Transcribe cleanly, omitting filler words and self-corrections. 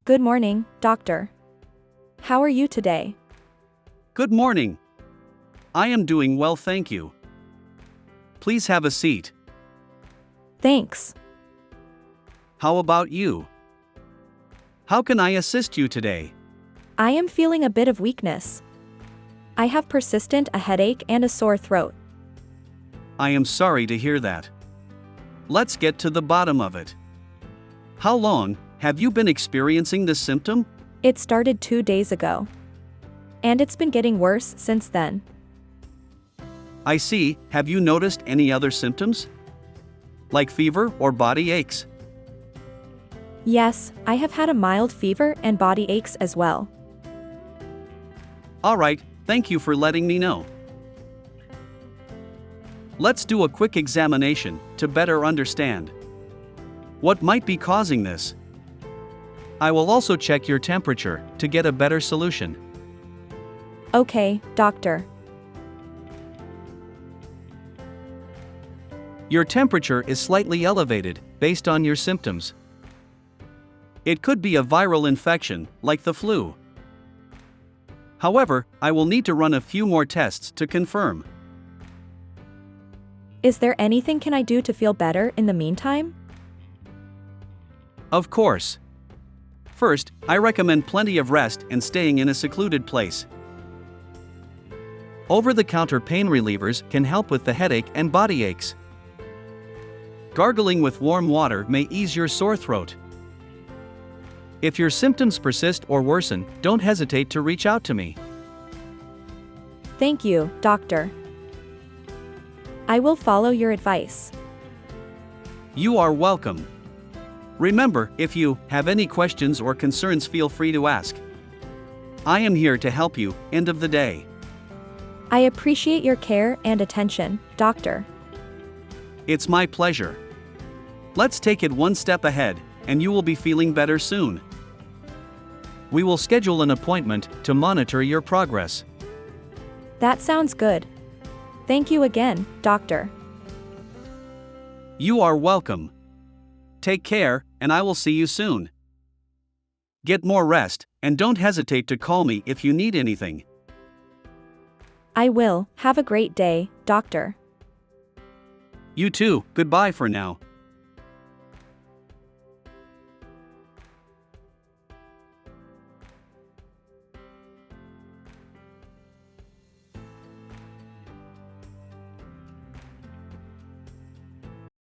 Good morning, doctor. How are you today? Good morning. I am doing well, thank you. Please have a seat. Thanks. How about you? How can I assist you today? I am feeling a bit of weakness. I have persistent a headache and a sore throat. I am sorry to hear that. Let's get to the bottom of it. How long have you been experiencing this symptom? It started 2 days ago. And it's been getting worse since then. I see. Have you noticed any other symptoms? Like fever or body aches? Yes, I have had a mild fever and body aches as well. Alright, thank you for letting me know. Let's do a quick examination to better understand what might be causing this. I will also check your temperature to get a better solution. Okay, doctor. Your temperature is slightly elevated based on your symptoms. It could be a viral infection, like the flu. However, I will need to run a few more tests to confirm. Is there anything can I do to feel better in the meantime? Of course. First, I recommend plenty of rest and staying in a secluded place. Over-the-counter pain relievers can help with the headache and body aches. Gargling with warm water may ease your sore throat. If your symptoms persist or worsen, don't hesitate to reach out to me. Thank you, doctor. I will follow your advice. You are welcome. Remember, if you have any questions or concerns, feel free to ask. I am here to help you, end of the day. I appreciate your care and attention, doctor. It's my pleasure. Let's take it one step ahead, and you will be feeling better soon. We will schedule an appointment to monitor your progress. That sounds good. Thank you again, doctor. You are welcome. Take care, and I will see you soon. Get more rest, and don't hesitate to call me if you need anything. I will. Have a great day, doctor. You too. Goodbye for now.